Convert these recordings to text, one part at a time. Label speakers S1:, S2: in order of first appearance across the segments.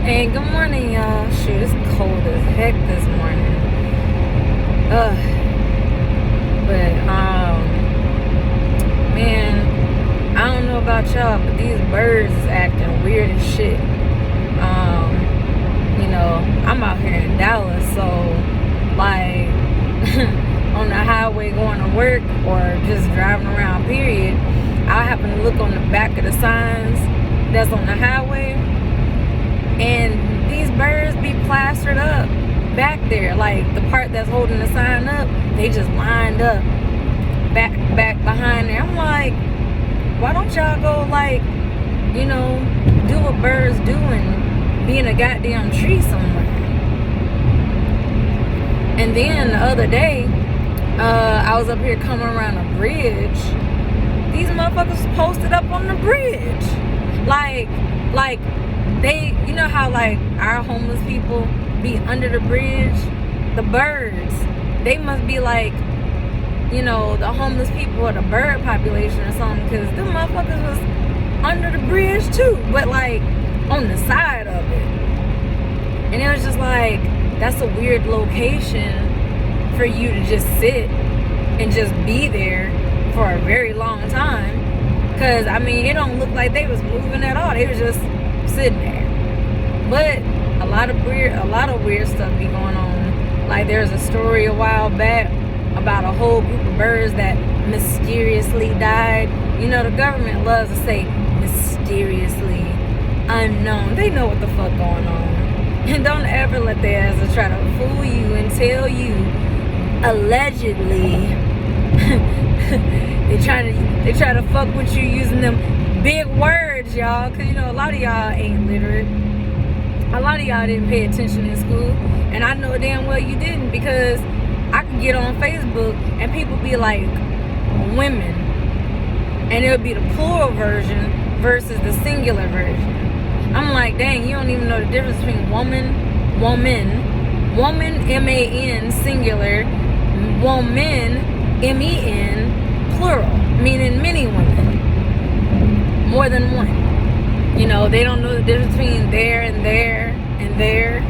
S1: Hey, good morning, y'all. Shoot, it's cold as heck this morning. But man, I don't know about y'all, but these birds is acting weird as shit. I'm out here in Dallas, so like on the highway going to work or just driving around, period, I happen to look on the back of the signs that's on the highway, and these birds be plastered up back there. Like the part that's holding the sign up, they just lined up back behind there. I'm like, why don't y'all go do what birds do and be in a goddamn tree somewhere? And then the other day, I was up here coming around a bridge. These motherfuckers posted up on the bridge. Like they, you know how like our homeless people be under the bridge? The birds, they must be like, the homeless people or the bird population or something, because them motherfuckers was under the bridge too, but like on the side of it. And it was just like, that's a weird location for you to just sit and just be there for a very long time. Because it don't look like they was moving at all. They was just sitting there. But a lot of weird stuff be going on. Like there's a story a while back about a whole group of birds that mysteriously died. The government loves to say mysteriously unknown. They know what the fuck going on. And don't ever let their asses try to fool you and tell you allegedly they try to fuck with you using them big words, y'all, because a lot of y'all ain't literate. A lot of y'all didn't pay attention in school, and I know damn well you didn't, because I could get on Facebook and people be like women, and it'll be the plural version versus the singular version. I'm like, dang, you don't even know the difference between woman, M-A-N, singular, woman, M-E-N, plural, meaning many women, more than one. They don't know the difference between there and there and there.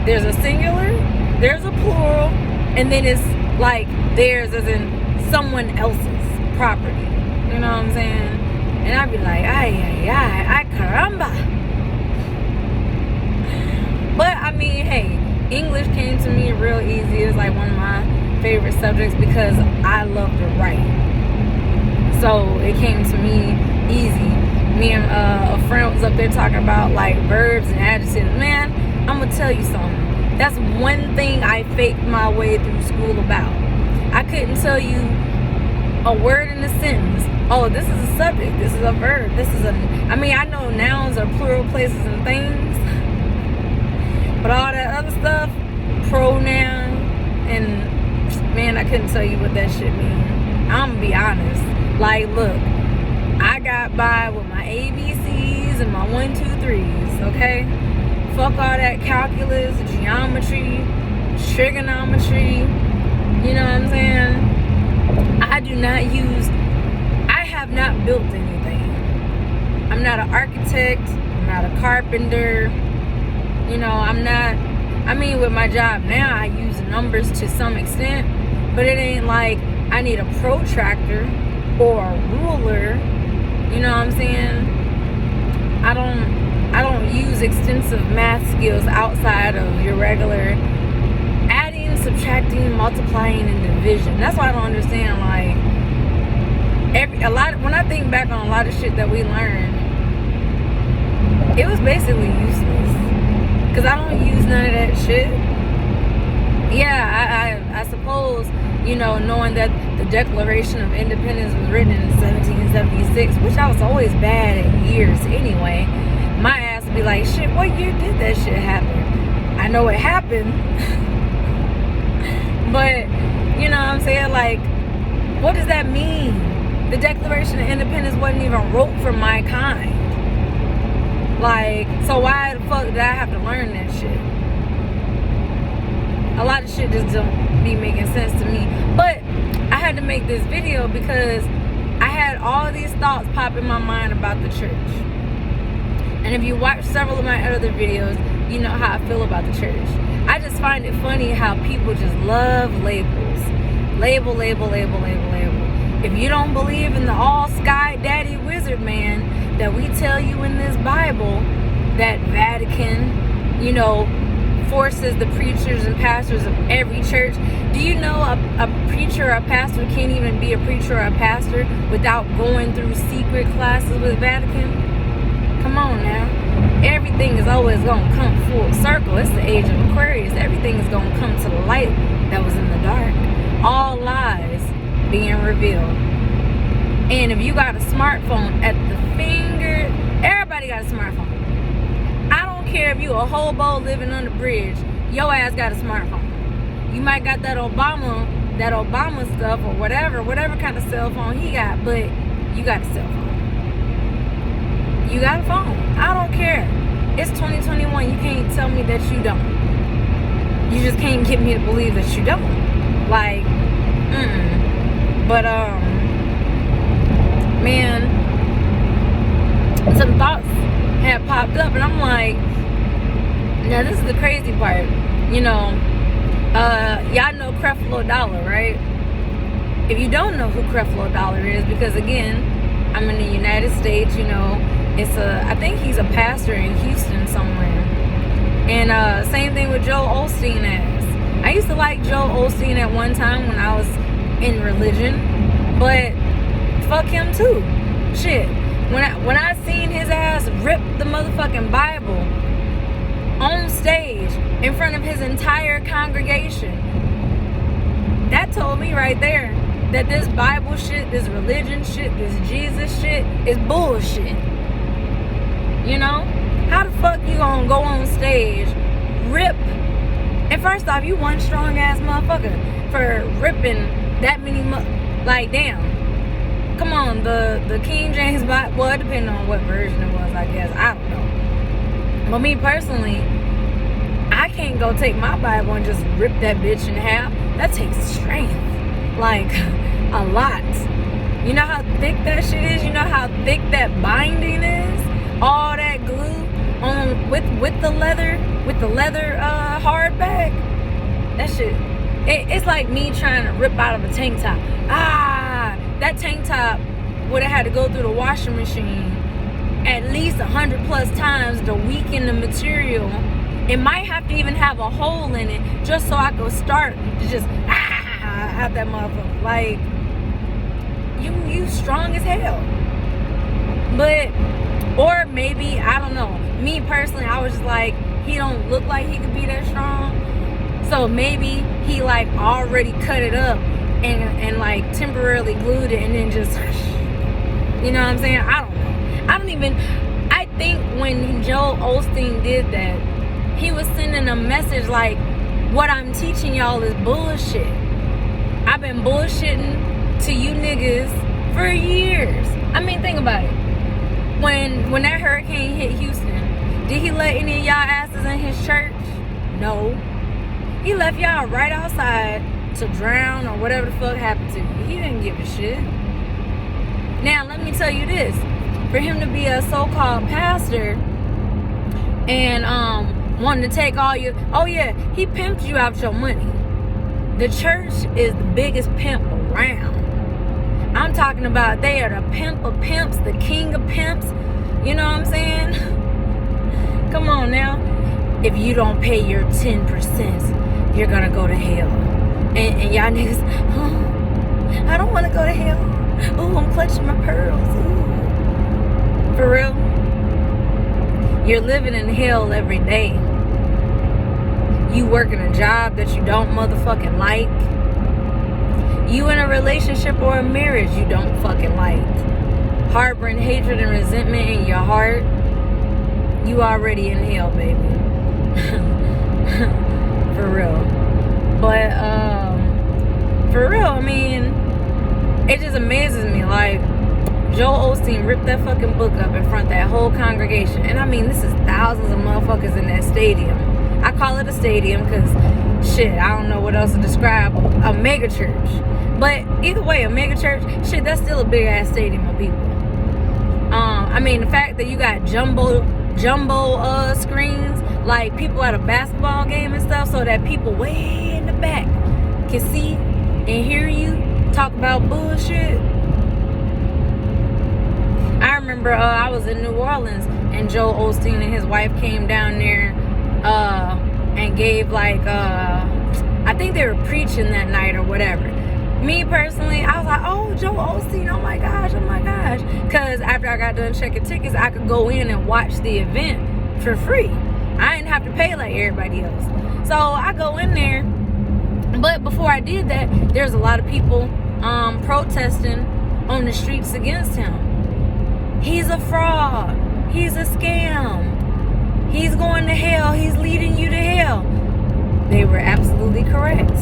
S1: There's a singular, there's a plural, and then it's like theirs as in someone else's property. You know what I'm saying? And I'd be like, ay caramba. But hey, English came to me real easy. It's like one of my favorite subjects because I love to write. So it came to me easy. Me and a friend was up there talking about like verbs and adjectives. Man, I'm gonna tell you something. That's one thing I faked my way through school about. I couldn't tell you a word in a sentence. Oh, this is a subject, this is a verb, this is I know nouns are plural places and things, but all that other stuff, pronoun, and man, I couldn't tell you what that shit means. I'm gonna be honest. Like, look, I got by with my ABCs and my 1, 2, 3s, okay? Fuck all that calculus, geometry, trigonometry, you know what I'm saying? I have not built anything. I'm not an architect, I'm not a carpenter, I'm not, with my job now, I use numbers to some extent, but it ain't like I need a protractor or a ruler, you know what I'm saying? I don't use extensive math skills outside of your regular adding, subtracting, multiplying, and division. That's why I don't understand, when I think back on a lot of shit that we learned, it was basically useless, because I don't use none of that shit. Yeah, I suppose, knowing that the Declaration of Independence was written in 1776, which I was always bad at years anyway, my ass would be like, shit, what year did that shit happen? I know it happened. But, you know what I'm saying? Like, what does that mean? The Declaration of Independence wasn't even wrote for my kind. Like, so why the fuck did I have to learn that shit? A lot of shit just don't be making sense to me. But I had to make this video because I had all these thoughts pop in my mind about the church. And And if you watch several of my other videos, you know how I feel about the church. I just find it funny how people just love labels. Label, label, label, label, label. If you don't believe in the all sky daddy wizard man that we tell you in this Bible, that Vatican, you know, forces the preachers and pastors of every church. Do you know a preacher or a pastor can't even be a preacher or a pastor without going through secret classes with Vatican? Come on now. Everything is always going to come full circle. It's the age of Aquarius. Everything is going to come to the light that was in the dark. All lies being revealed. And if you got a smartphone at the finger, everybody got a smartphone. I don't care if you a hobo living on the bridge, your ass got a smartphone. You might got that Obama stuff or whatever kind of cell phone he got, but you got a cell phone. You got a phone. I don't care. It's 2021. You can't tell me that you don't. You just can't get me to believe that you don't. Like, But, man, some thoughts had popped up, and I'm like, now this is the crazy part. You know, y'all know Creflo Dollar, right? If you don't know who Creflo Dollar is, because again, I'm in the United States, you know, I think he's a pastor in Houston somewhere. And same thing with Joel Osteen as. I used to like Joel Osteen at one time when I was in religion, but fuck him too. Shit. When I seen his ass rip the motherfucking Bible on stage in front of his entire congregation, that told me right there that this Bible shit, this religion shit, this Jesus shit is bullshit. You know? How the fuck you gonna go on stage, rip, and first off, you one strong ass motherfucker for ripping that many, like, damn. Come on, the King James Bible, well, depending on what version it was, I guess, I don't know. But me personally, I can't go take my Bible and just rip that bitch in half. That takes strength, like, a lot. You know how thick that shit is? You know how thick that binding is? All that glue on with the leather hardback. That shit, it's like me trying to rip out of a tank top. That tank top would have had to go through the washing machine at least 100 plus times to weaken the material. It might have to even have a hole in it just so I could start to just out that motherfucker. Like, you strong as hell. But, or maybe, I don't know. Me personally, I was just like, he don't look like he could be that strong. So maybe he like already cut it up and like temporarily glued it and then just, you know what I'm saying? I don't know. I think when Joel Osteen did that, he was sending a message like, what I'm teaching y'all is bullshit. I've been bullshitting to you niggas for years. I mean, think about it. When that hurricane hit Houston, did he let any of y'all asses in his church? No. He left y'all right outside to drown or whatever the fuck happened to you. He didn't give a shit. Now, let me tell you this. For him to be a so-called pastor and wanting to take all your... Oh, yeah, he pimped you out your money. The church is the biggest pimp around. I'm talking about they are the pimp of pimps, the king of pimps. You know what I'm saying? Come on now. If you don't pay your 10%, you're gonna go to hell. And y'all niggas, oh, I don't want to go to hell. Ooh, I'm clutching my pearls. Ooh. For real? You're living in hell every day. You working a job that you don't motherfucking like. You in a relationship or a marriage you don't fucking like. Harboring hatred and resentment in your heart. You already in hell, baby. For real. But, for real, I mean, it just amazes me. Like, Joel Osteen ripped that fucking book up in front of that whole congregation. And I mean, this is thousands of motherfuckers in that stadium. I call it a stadium because, shit, I don't know what else to describe a mega church. But either way, a mega church, shit, that's still a big ass stadium of people. I mean, the fact that you got jumbo jumbo screens, like people at a basketball game and stuff, so that people way in the back can see and hear you talk about bullshit. I remember I was in New Orleans and Joel Osteen and his wife came down there and gave like I think they were preaching that night or whatever. Me personally, I was like, oh, Joel Osteen, oh my gosh, because after I got done checking tickets, I could go in and watch the event for free. I didn't have to pay like everybody else. So I go in there, but before I did that, there's a lot of people protesting on the streets against him. He's a fraud. He's a scam. He's going to hell. He's leading you to hell. They were absolutely correct.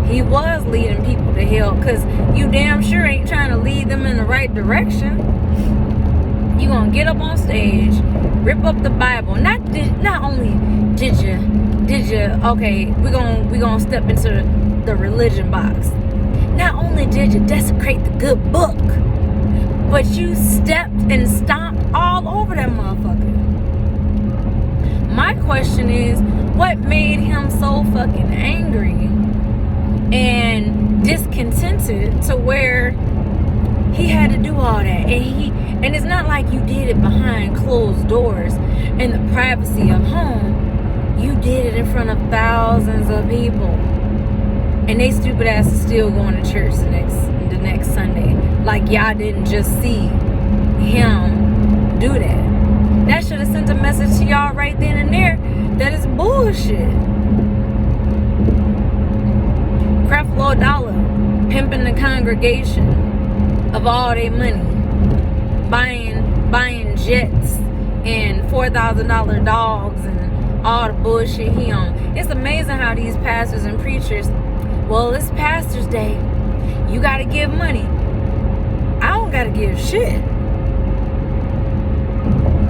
S1: He was leading people to hell, because you damn sure ain't trying to lead them in the right direction. You gonna get up on stage, rip up the Bible. Not only did you okay, we gonna step into the religion box. Not only did you desecrate the good book, but you stepped and stomped all over that motherfucker. My question is, what made him so fucking angry and discontented to where he had to do all that? And it's not like you did it behind closed doors in the privacy of home. You did it in front of thousands of people, and they stupid ass is still going to church the next Sunday. Like y'all didn't just see him do that. That should have sent a message to y'all right then and there that is bullshit. Creflo Dollar pimping the congregation of all their money, buying jets and $4,000 dogs and all the bullshit he on. It's amazing how these pastors and preachers, well, it's Pastor's Day, you gotta give money. I don't gotta give shit.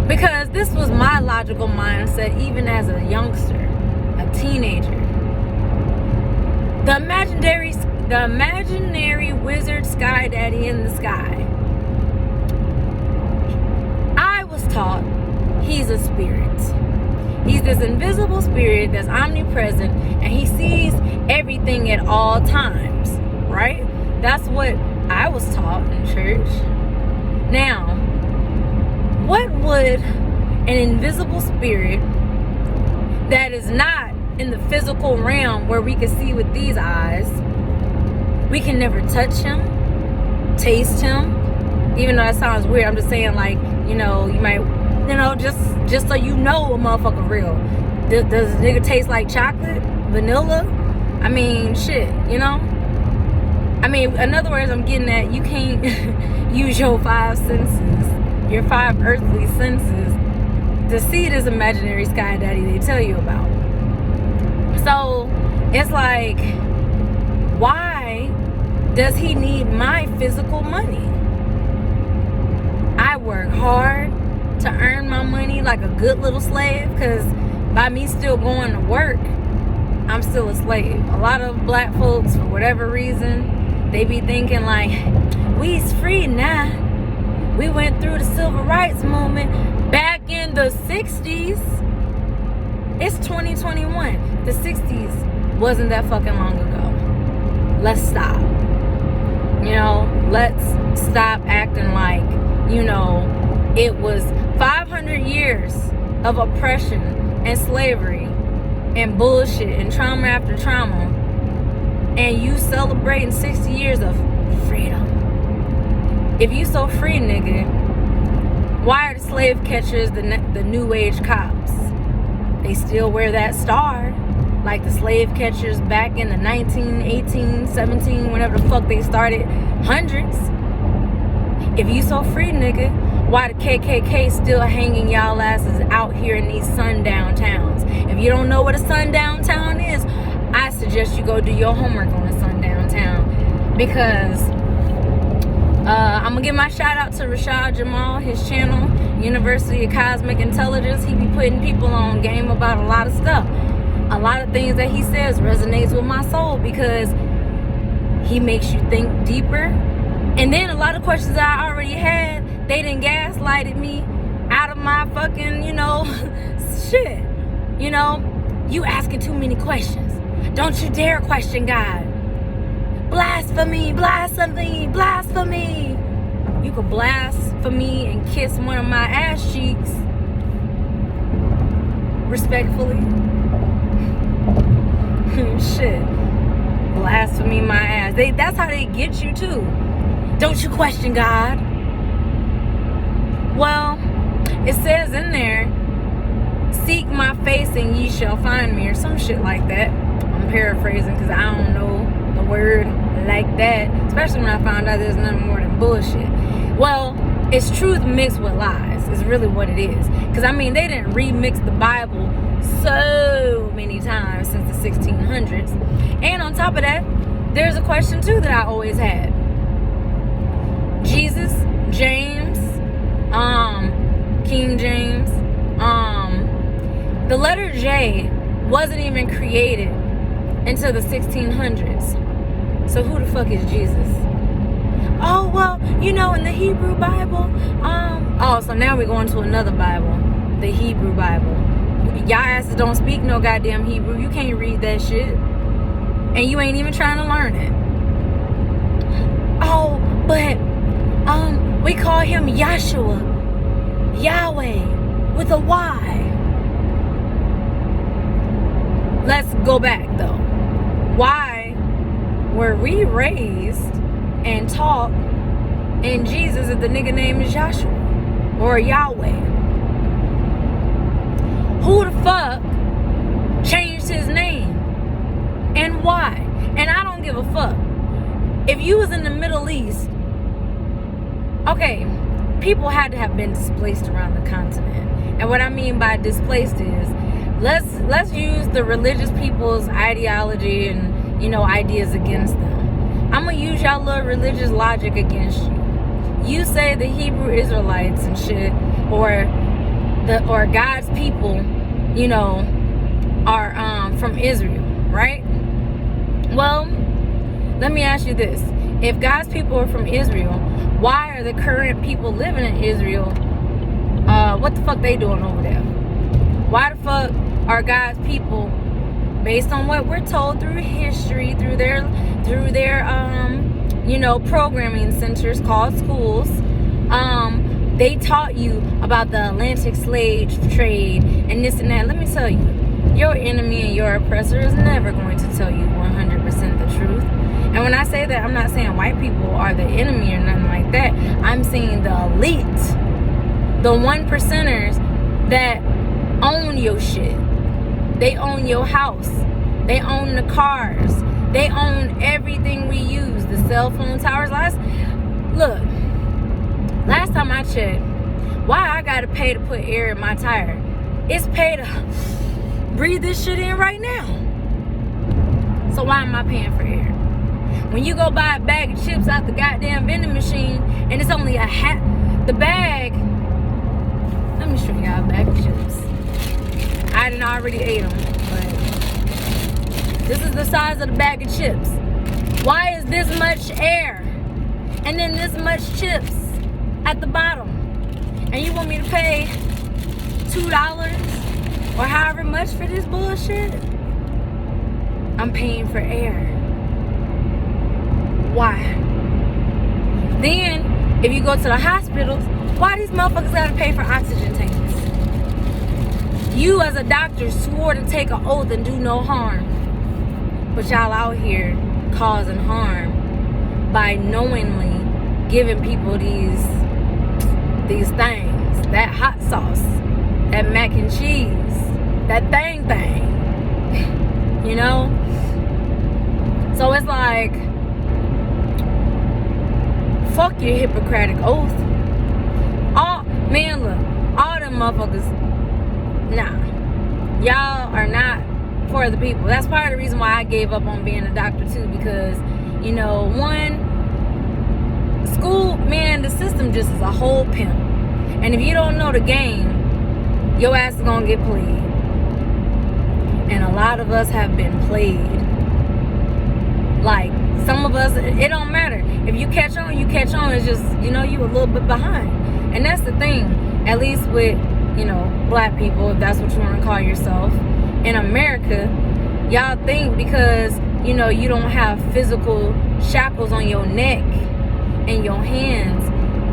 S1: Because this was my logical mindset even as a youngster, a teenager. The imaginary wizard sky daddy in the sky. I was taught he's a spirit. He's this invisible spirit that's omnipresent, and he sees everything at all times, right? That's what I was taught in church. Now, what would an invisible spirit that is not in the physical realm where we can see with these eyes, we can never touch him, taste him, even though that sounds weird, I'm just saying, like, you know, you might, you know, just so you know a motherfucker real. Does a nigga taste like chocolate, vanilla? I mean, shit, you know? I mean, in other words, I'm getting at, you can't use your five senses, your five earthly senses, to see this imaginary sky daddy they tell you about. So it's like, why does he need my physical money? I work hard to earn my money like a good little slave, because by me still going to work, I'm still a slave. A lot of black folks, for whatever reason, they be thinking like, we's free now. We went through the civil rights movement back in the 60s. It's 2021. The 60s wasn't that fucking long ago. Let's stop. You know, let's stop acting like, you know, it was 500 years of oppression and slavery and bullshit and trauma after trauma, and you celebrating 60 years of freedom. If you so free, nigga, why are the slave catchers the new age cops? They still wear that star like the slave catchers back in the 1918, 17, whenever the fuck they started, hundreds. If you so free, nigga, why the KKK still hanging y'all asses out here in these sundown towns? If you don't know what a sundown town is, I suggest you go do your homework on a sundown town, because I'm gonna give my shout out to Rashad Jamal, his channel, University of Cosmic Intelligence. He be putting people on game about a lot of stuff. A lot of things that he says resonates with my soul, because he makes you think deeper. And then a lot of questions that I already had, they done gaslighted me out of my fucking, shit. You asking too many questions. Don't you dare question God. Blasphemy, blasphemy, blasphemy. You could blaspheme and kiss one of my ass cheeks. Respectfully. Shit. Blasphemy my ass. That's how they get you too. Don't you question God. Well, it says in there, seek my face and ye shall find me, or some shit like that. I'm paraphrasing because I don't know the word like that, especially when I found out there's nothing more than bullshit. Well, it's truth mixed with lies is really what it is. Because they didn't remix the Bible so many times since the 1600s. And on top of that, there's a question too that I always had. Jesus, James, King James, the letter J wasn't even created until the 1600s. So who the fuck is Jesus? Oh, well, in the Hebrew Bible, so now we're going to another Bible, the Hebrew Bible. Y'all asses don't speak no goddamn Hebrew. You can't read that shit. And you ain't even trying to learn it. Oh, but, we call him Yahshua, Yahweh, with a Y. Let's go back, though. Why were we raised and taught in Jesus that the nigga name is Joshua or Yahweh? Who the fuck changed his name and why? And I don't give a fuck. If you was in the Middle East, okay, people had to have been displaced around the continent. And what I mean by displaced is, let's use the religious people's ideology and ideas against them. I'm gonna use y'all little religious logic against you. You say the Hebrew Israelites and shit, or God's people, are from Israel, right? Well, let me ask you this: if God's people are from Israel, why are the current people living in Israel? What the fuck they doing over there? Why the fuck are God's people, based on what we're told through history, through their programming centers called schools, they taught you about the Atlantic slave trade and this and that. Let me tell you, your enemy and your oppressor is never going to tell you 100% the truth. And when I say that, I'm not saying white people are the enemy or nothing like that. I'm saying the elite, the 1%ers that own your shit. They own your house. They own the cars. They own everything we use. The cell phone towers. Last time I checked, why I gotta pay to put air in my tire? It's pay to breathe this shit in right now. So why am I paying for air? When you go buy a bag of chips out the goddamn vending machine and it's only a half the bag. Let me show y'all a bag of chips. I didn't already ate them, but this is the size of the bag of chips. Why is this much air and then this much chips at the bottom? And you want me to pay $2 or however much for this bullshit? I'm paying for air. Why? Then, if you go to the hospitals, why these motherfuckers gotta pay for oxygen tanks? You as a doctor swore to take an oath and do no harm. But y'all out here causing harm by knowingly giving people these things. That hot sauce, that mac and cheese, that thing. So it's like, fuck your Hippocratic oath. All them motherfuckers, nah. Y'all are not for the people. That's part of the reason why I gave up on being a doctor too, because, school, the system just is a whole pimp. And if you don't know the game, your ass is gonna get played. And a lot of us have been played. Like, some of us, it don't matter. If you catch on, you catch on. It's just, you a little bit behind. And that's the thing, at least with black people, if that's what you want to call yourself, in America, y'all think because, you don't have physical shackles on your neck and your hands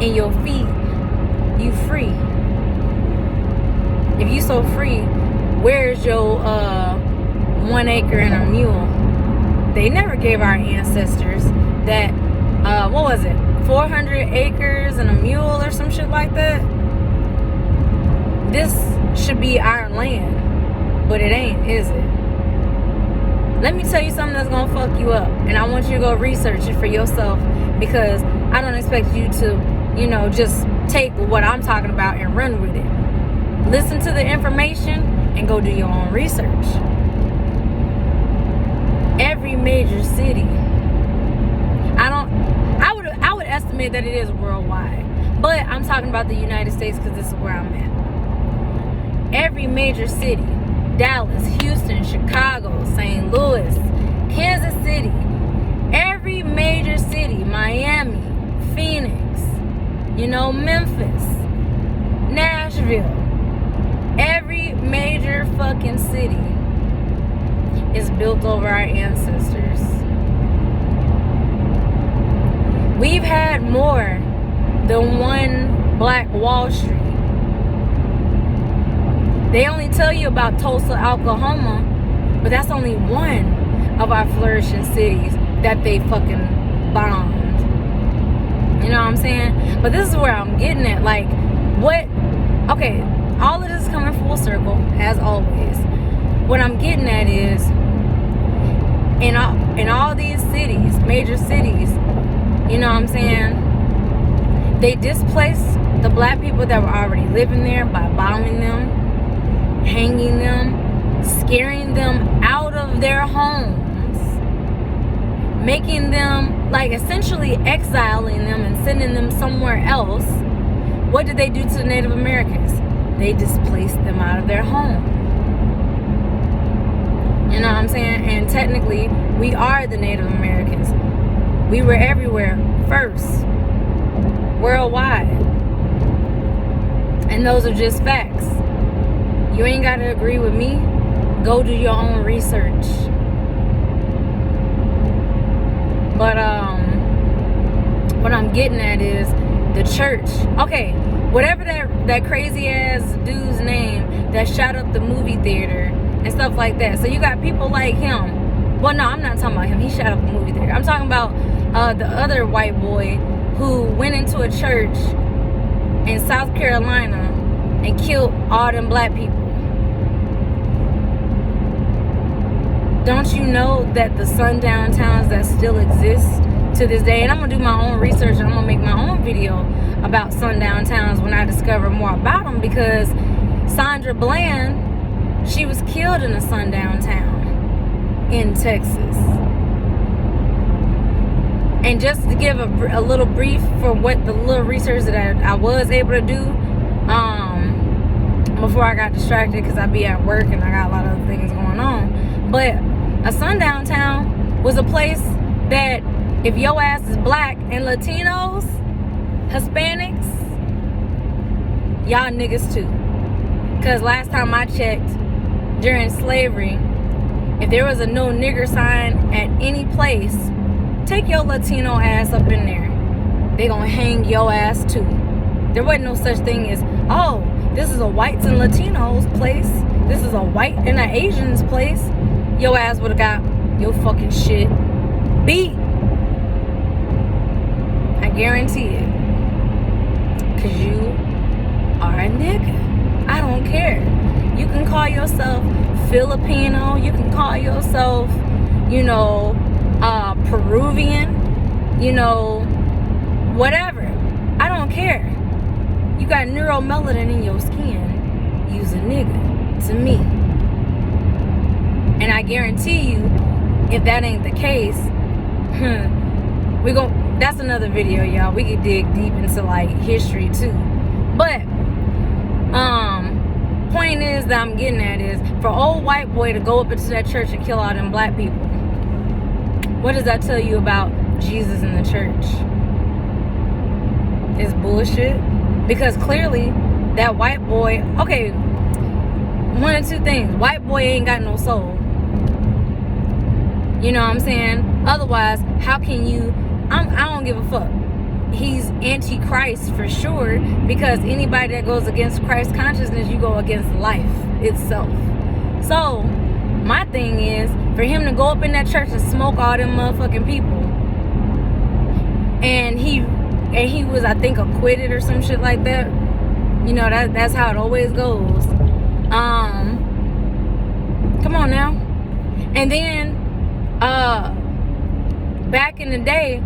S1: and your feet, you free. If you so free, where's your 1 acre and a mule? They never gave our ancestors that, 400 acres and a mule or some shit like that? This should be our land, but it ain't, is it? Let me tell you something that's gonna fuck you up, and I want you to go research it for yourself, because I don't expect you to, just take what I'm talking about and run with it. Listen to the information and go do your own research. Every major city, I would estimate that it is worldwide, but I'm talking about the United States because this is where I'm at. Every major city, Dallas, Houston, Chicago, St. Louis, Kansas City, every major city, Miami, Phoenix, Memphis, Nashville, every major fucking city is built over our ancestors. We've had more than one Black Wall Street. They only tell you about Tulsa, Oklahoma, but that's only one of our flourishing cities that they fucking bombed. You know what I'm saying? But this is where I'm getting at. Like, okay, all of this is coming full circle, as always. What I'm getting at is, in all these cities, major cities, you know what I'm saying, they displaced the black people that were already living there by bombing them, hanging them, scaring them out of their homes, making them, like, essentially exiling them and sending them somewhere else. What did they do to the Native Americans? They displaced them out of their home. You know what I'm saying? And technically, we are the Native Americans. We were everywhere first, worldwide. And those are just facts. You ain't got to agree with me. Go do your own research. But what I'm getting at is the church. Okay, whatever that crazy ass dude's name that shot up the movie theater and stuff like that. So you got people like him. Well, no, I'm not talking about him. He shot up the movie theater. I'm talking about the other white boy who went into a church in South Carolina and killed all them black people. Don't you know that the sundown towns that still exist to this day, and I'm gonna do my own research and I'm gonna make my own video about sundown towns when I discover more about them, because Sandra Bland, she was killed in a sundown town in Texas. And just to give a little brief for what the little research that I was able to do before I got distracted, because I be at work and I got a lot of other things going on. But a sundown town was a place that if your ass is black and Latinos, Hispanics, y'all niggas too. Because last time I checked, during slavery, if there was a no nigger sign at any place, take your Latino ass up in there. They gonna hang your ass too. There wasn't no such thing as, oh, this is a whites and Latinos place. This is a white and an Asians place. Your ass would have got your fucking shit beat. I guarantee it. Because you are a nigga. I don't care. You can call yourself Filipino. You can call yourself, Peruvian. Whatever. I don't care. You got neuromelanin in your skin. You's a nigga to me. And I guarantee you, if that ain't the case, that's another video, y'all. We could dig deep into like history too. But point is that I'm getting at is, for old white boy to go up into that church and kill all them black people, what does that tell you about Jesus and the church? It's bullshit. Because clearly that white boy, okay, one of two things. White boy ain't got no soul. You know what I'm saying? Otherwise, how can you, I don't give a fuck. He's anti-Christ for sure, because anybody that goes against Christ's consciousness, you go against life itself. So my thing is, for him to go up in that church and smoke all them motherfucking people, and he was, I think, acquitted or some shit like that. You know, that's how it always goes. Come on now. And then back in the day,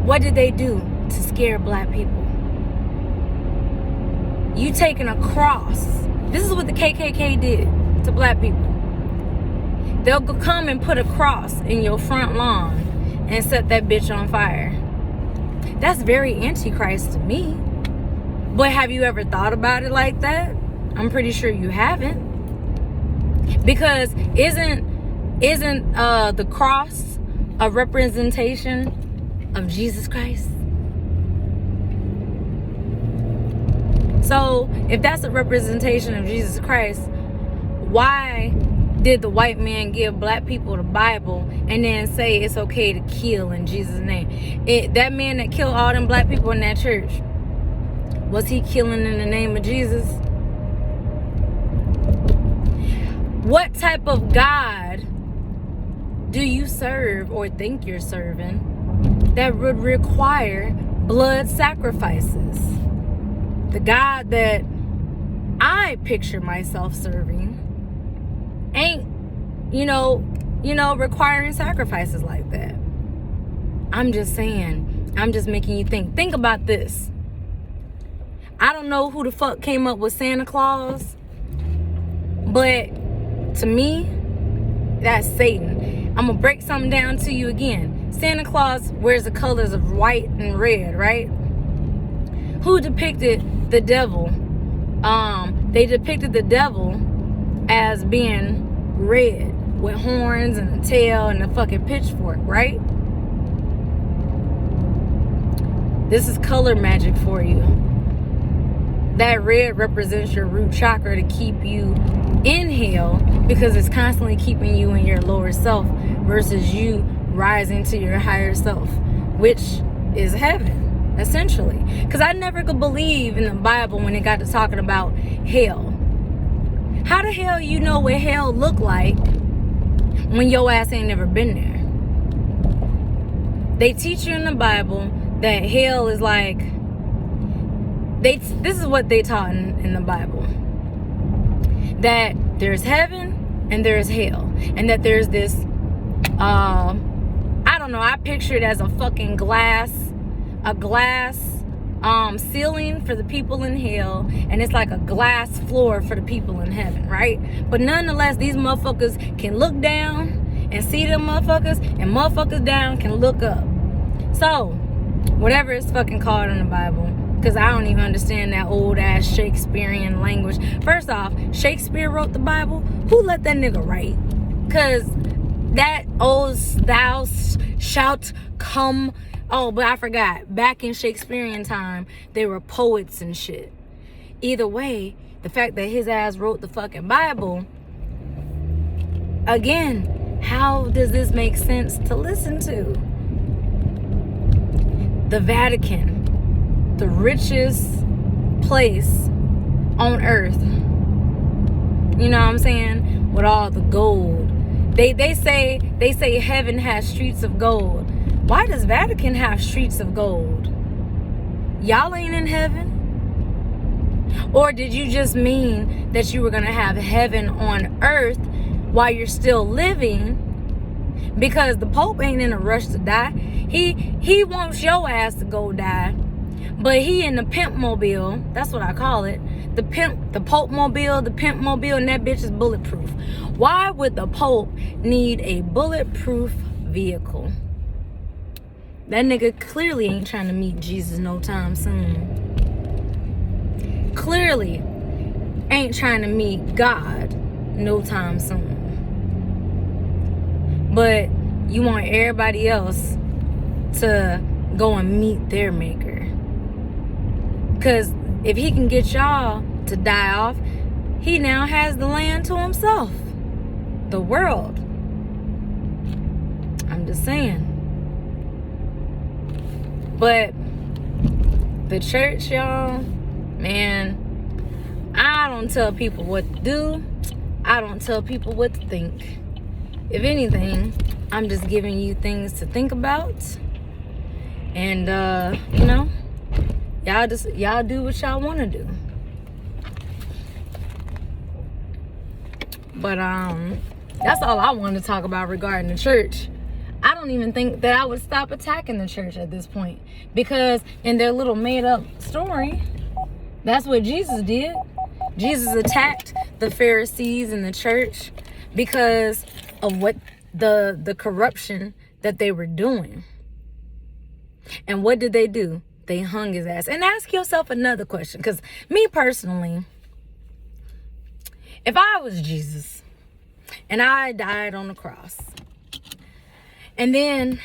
S1: what did they do to scare black people? You taking a cross. This is what the KKK did to black people. They'll come and put a cross in your front lawn and set that bitch on fire. That's very antichrist to me. But have you ever thought about it like that? I'm pretty sure you haven't. Because isn't the cross a representation of Jesus Christ? So if that's a representation of Jesus Christ, why did the white man give black people the Bible and then say it's okay to kill in Jesus' name? That man that killed all them black people in that church, was he killing in the name of Jesus? What type of God do you serve or think you're serving that would require blood sacrifices? The God that I picture myself serving ain't, requiring sacrifices like that. I'm just saying, I'm just making you think. Think about this. I don't know who the fuck came up with Santa Claus, but to me, that's Satan. I'm gonna break something down to you again. Santa Claus wears the colors of white and red, right? Who depicted the devil? They depicted the devil as being red with horns and a tail and a fucking pitchfork, right? This is color magic for you. That red represents your root chakra to keep you in hell, because it's constantly keeping you in your lower self versus you rising to your higher self, which is heaven, essentially. Because I never could believe in the Bible when it got to talking about hell. How the hell you know what hell look like when your ass ain't never been there? They teach you in the Bible that hell is like, this is what they taught in the Bible, that there's heaven and there's hell, and that there's this I don't know, I picture it as a fucking glass ceiling for the people in hell, and it's like a glass floor for the people in heaven, right? But nonetheless, these motherfuckers can look down and see them motherfuckers, and motherfuckers down can look up. So whatever it's fucking called in the Bible, because I don't even understand that old ass Shakespearean language. First off, Shakespeare wrote the Bible. Who let that nigga write? Because that old thou shalt come. Oh, but I forgot. Back in Shakespearean time, they were poets and shit. Either way, the fact that his ass wrote the fucking Bible, again, how does this make sense to listen to? The Vatican, the richest place on earth, you know what I'm saying, with all the gold. They say heaven has streets of gold. Why does Vatican have streets of gold? Y'all ain't in heaven? Or did you just mean that you were gonna have heaven on earth while you're still living? Because the Pope ain't in a rush to die. He wants your ass to go die. But he in the pimp mobile, that's what I call it. The Pope mobile, the pimp mobile, and that bitch is bulletproof. Why would the Pope need a bulletproof vehicle? That nigga clearly ain't trying to meet Jesus no time soon. Clearly ain't trying to meet God no time soon. But you want everybody else to go and meet their maker. Because if he can get y'all to die off, he now has the land to himself. The world. I'm just saying. But the church, y'all, man, I don't tell people what to do. I don't tell people what to think. If anything, I'm just giving you things to think about. And, you know, y'all do what y'all want to do. But, that's all I want to talk about regarding the church. I don't even think that I would stop attacking the church at this point. Because in their little made-up story, that's what Jesus did. Jesus attacked the Pharisees and the church because of what the corruption that they were doing. And what did they do? They hung his ass. And ask yourself another question. Because me personally, if I was Jesus and I died on the cross, and then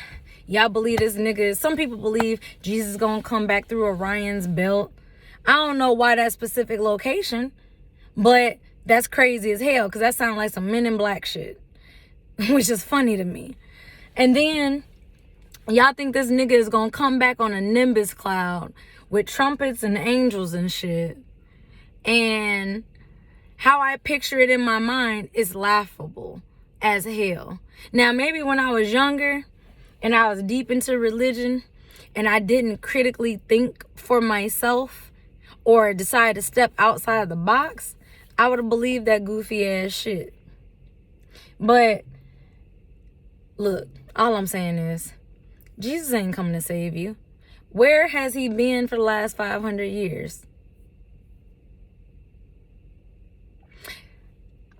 S1: y'all believe this nigga, some people believe Jesus is gonna come back through Orion's belt. I don't know why that specific location, but that's crazy as hell, because that sounds like some Men in Black shit, which is funny to me. And then y'all think this nigga is gonna come back on a Nimbus cloud with trumpets and angels and shit. And how I picture it in my mind is laughable as hell. Now, maybe when I was younger and I was deep into religion and I didn't critically think for myself or decide to step outside of the box, I would have believed that goofy ass shit. But look, all I'm saying is, Jesus ain't coming to save you. Where has he been for the last 500 years?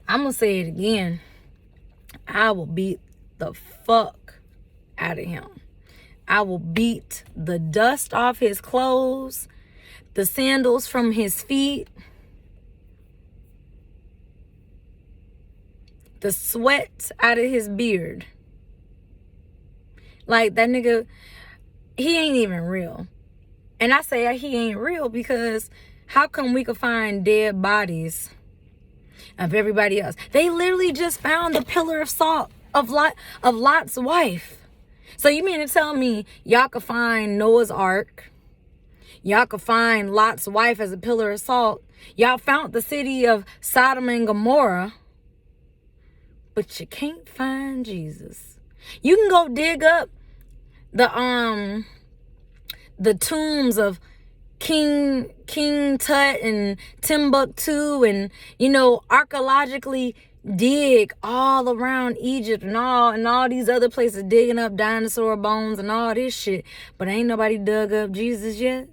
S1: I'm going to say it again. I will beat the fuck out of him. I will beat the dust off his clothes, the sandals from his feet, the sweat out of his beard. Like, that nigga, he ain't even real. And I say he ain't real because how come we could find dead bodies of everybody else? They literally just found the pillar of salt of Lot's wife. So you mean to tell me y'all could find Noah's Ark? Y'all could find Lot's wife as a pillar of salt. Y'all found the city of Sodom and Gomorrah. But you can't find Jesus. You can go dig up the tombs of King Tut and Timbuktu, and, you know, archaeologically dig all around Egypt and all these other places, digging up dinosaur bones and all this shit. But ain't nobody dug up Jesus yet.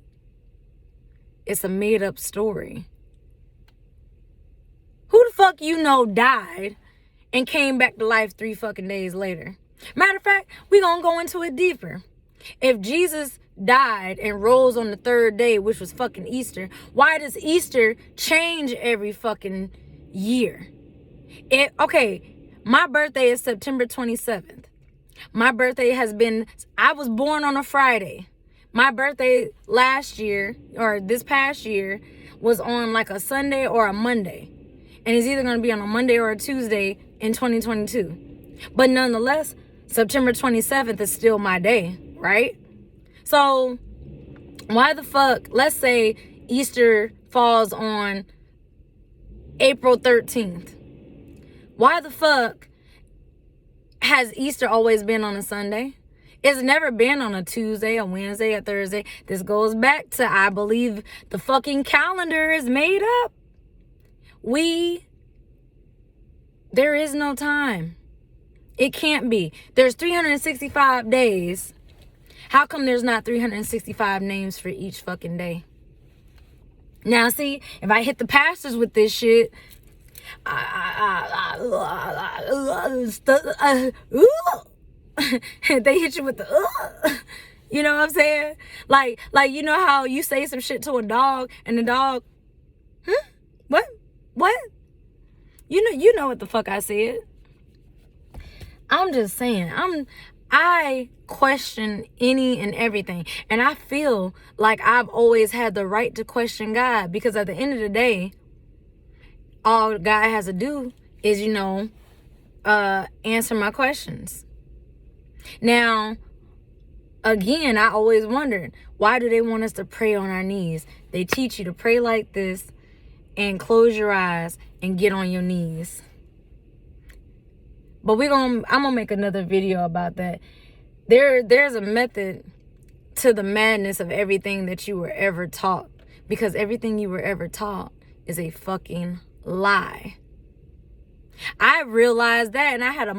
S1: It's a made up story. Who the fuck you know died and came back to life 3 fucking days later? Matter of fact, we gonna go into it deeper. If Jesus died and rose on the 3rd day, which was fucking Easter, why does Easter change every fucking year? Okay, my birthday is September 27th. My birthday I was born on a Friday. My birthday last year, or this past year, was on like a Sunday or a Monday. And it's either going to be on a Monday or a Tuesday in 2022. But nonetheless, September 27th is still my day, right? So why the fuck, let's say Easter falls on April 13th. Why the fuck has Easter always been on a Sunday? It's never been on a Tuesday, a Wednesday, a Thursday. This goes back to, I believe, the fucking calendar is made up. There is no time. It can't be. There's 365 days. How come there's not 365 names for each fucking day? Now, see, if I hit the pastors with this shit, they hit you with the you know what I'm saying? Like you know how you say some shit to a dog and the dog, what? You know what the fuck I said. I'm just saying, I question any and everything. And I feel like I've always had the right to question God, because at the end of the day, all God has to do is, answer my questions. Now, again, I always wondered, why do they want us to pray on our knees? They teach you to pray like this and close your eyes and get on your knees. But I'm gonna make another video about that. There's a method to the madness of everything that you were ever taught, because everything you were ever taught is a fucking lie. I realized that, and I had a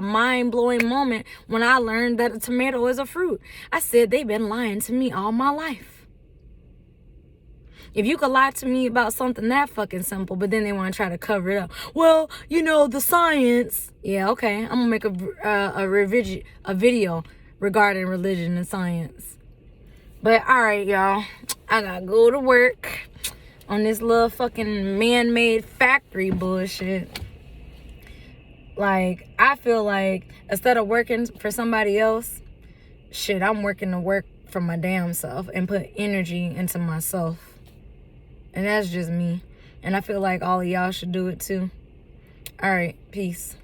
S1: mind-blowing moment when I learned that a tomato is a fruit. I said, they've been lying to me all my life. If you could lie to me about something that fucking simple, but then they want to try to cover it up. Well, the science. Yeah, okay. I'm gonna make a video regarding religion and science. But all right, y'all. I gotta go to work on this little fucking man-made factory bullshit. Like, I feel like instead of working for somebody else, shit, I'm working to work for my damn self and put energy into myself. And that's just me. And I feel like all of y'all should do it too. All right, peace.